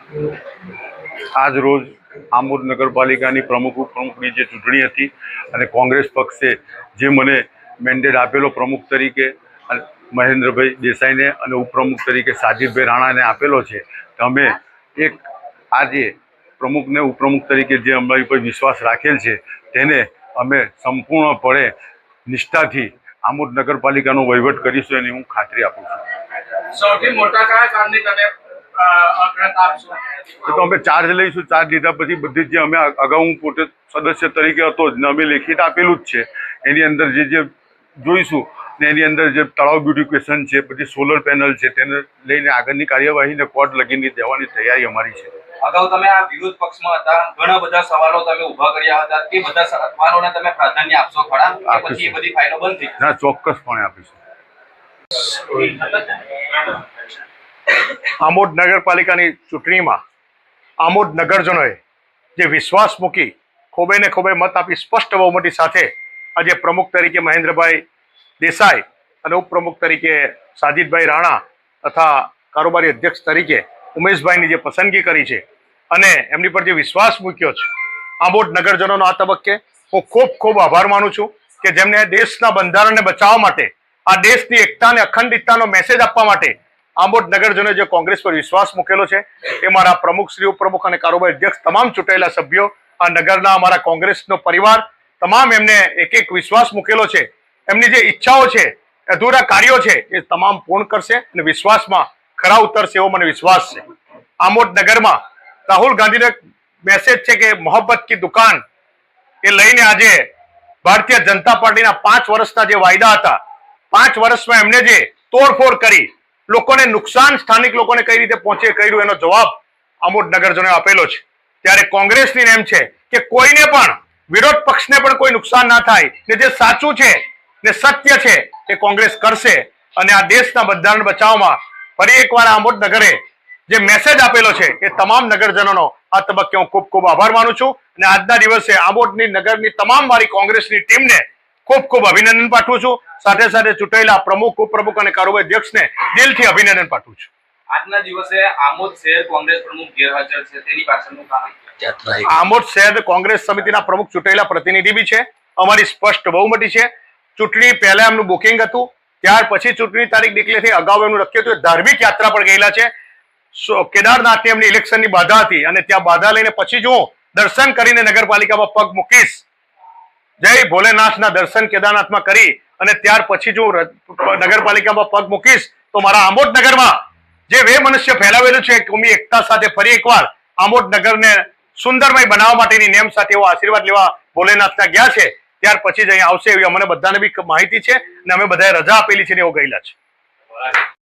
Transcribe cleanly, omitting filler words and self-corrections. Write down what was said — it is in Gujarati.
આજ રોજ આમોદ નગરપાલિકાની પ્રમુખ ઉપપ્રમુખની જે ચૂંટણી હતી અને કોંગ્રેસ પક્ષે જે મને મેન્ડેટ આપેલો પ્રમુખ તરીકે મહેન્દ્રભાઈ દેસાઈને અને ઉપપ્રમુખ તરીકે સાજીદભાઈ રાણાને આપેલો છે, અમે એક આજે પ્રમુખને ઉપપ્રમુખ તરીકે જે અમારી પર વિશ્વાસ રાખેલ છે તેને અમે સંપૂર્ણપણે નિષ્ઠાથી આમોદ નગરપાલિકાનો વહીવટ કરીશું એની હું ખાતરી આપું છું। સૌથી મોટા કયા કામની તમે તો અમે ચાર્જ લઈશું। ચાર્જ લીધા પછી બધી જે અમે અગાઉ હું પોતે સદસ્ય તરીકે હતો જ ને અમે લેખિત આપેલું જ છે, એની અંદર જે જોઈશું ને એની અંદર જે તળાવ બ્યુટિફિકેશન છે, પછી સોલર પેનલ છે, તેને લઈને આગળની કાર્યવાહીને કોર્ટ લગીને દેવાની તૈયારી અમારી છે। અગાઉ તમે આ વિરોધ પક્ષમાં હતા, ઘણા બધા સવાલો તમે ઉભા કર્યા હતા, તે બધા સવાલોને તમે પ્રાધાન્ય આપશો ખરા કે પછી એ બધી ફાઇલો બંધ થઈ? ના, ચોક્કસપણે આપીશું। આમોદ નગરપાલિકાની ચૂંટણીમાં આમોદ નગરજનોએ જે વિશ્વાસ મૂકી ખોબે ને ખોબે મત આપી સ્પષ્ટ બહુમતી સાથે આજે પ્રમુખ તરીકે મહેન્દ્રભાઈ દેસાઈ અને ઉપપ્રમુખ તરીકે સાજીદભાઈ રાણા તથા કારોબારી અધ્યક્ષ તરીકે ઉમેશભાઈની જે પસંદગી કરી છે અને એમની પર જે વિશ્વાસ મૂક્યો છે, આમોદ નગરજનોનો આ તબક્કે હું ખૂબ ખૂબ આભાર માનું છું કે જેમને દેશના બંધારણને બચાવવા માટે, આ દેશની એકતા અને અખંડિતતાનો મેસેજ આપવા માટે આમોદ નગરજનોએ જે કોંગ્રેસ પર વિશ્વાસ મૂકેલો છે એ મારા પ્રમુખ શ્રી ઉપપ્રમુખ અને કારોબારી અધ્યક્ષ તમામ ચૂંટાયેલા સભ્યો, આ નગરના અમારા કોંગ્રેસનો પરિવાર તમામ એમને એક એક વિશ્વાસ મૂકેલો છે। એમની જે ઈચ્છાઓ છે, અધૂરા કાર્યો છે એ તમામ પૂર્ણ કરશે અને વિશ્વાસમાં ખરા ઉતરશે એવો મને વિશ્વાસ છે। આમોદ નગરમાં રાહુલ ગાંધીનો એક મેસેજ છે કે મોહબ્બત કી દુકાન એ લઈને આજે ભારતીય જનતા પાર્ટીના 5 વર્ષના જે વાયદા હતા, 5 વર્ષમાં એમને જે તોડફોડ કરી લોકોને નુકસાન સ્થાનિક લોકોને કઈ રીતે પહોંચે કર્યું એનો જવાબ આમોદ નગરજનોએ આપેલો છે। ત્યારે કોંગ્રેસની નેમ છે કે કોઈને પણ, વિરોધ પક્ષને પણ કોઈ નુકસાન ના થાય ને જે સાચું છે ને સત્ય છે એ કોંગ્રેસ કરશે અને આ દેશના બંધારણ બચાવવામાં ફરી એકવાર આમોદ નગરે જે મેસેજ આપેલો છે એ તમામ નગરજનોનો આ તબક્કે હું ખૂબ ખૂબ આભાર માનું છું અને આજના દિવસે આમોદની નગરની તમામ મારી કોંગ્રેસની ટીમને ખૂબ ખૂબ અભિનંદન પાઠવું છું। સાથે સાથે ચૂંટાયેલા પ્રમુખ ઉપપ્રમુખ અને કારોબારી અધ્યક્ષને દિલથી અભિનંદન પાઠવું છું। આજના દિવસે આમોદ શહેર કોંગ્રેસ પ્રમુખ ગેરહાજર છે, તેની પાછળનું કારણ? આમોદ શહેર કોંગ્રેસ સમિતિના પ્રમુખ ચૂંટાયેલા પ્રતિનિધિ બી છે, અમારી સ્પષ્ટ બહુમતી છે। ચૂંટણી પહેલા એમનું બુકિંગ હતું, ત્યાર પછી ચૂંટણી તારીખ નીકળી હતી, અગાઉ એમનું લખ્યું હતું, ધાર્મિક યાત્રા પર ગયેલા છે। કેદારનાથની એમની ઇલેક્શનની બાધા હતી અને ત્યાં બાધા લઈને પછી જ હું દર્શન કરીને નગરપાલિકામાં પગ મૂકીશ, જય ભોલેનાથના દર્શન કેદારનાથમાં કરી અને ત્યાર પછી જો નગરપાલિકામાં પગ મૂકીશ તો મારા આમોદ નગરમાં જે મનુષ્ય ફેલાવેલું છે કોમી એકતા સાથે ફરી એકવાર આમોદ નગરને સુંદરમય બનાવવા માટેની નેમ સાથે એવો આશીર્વાદ લેવા ભોલેનાથના ગયા છે, ત્યાર પછી જ અહીં આવશે એવી અમને બધાને બી માહિતી છે અને અમે બધાએ રજા આપેલી છે ને એવો ગયેલા છે।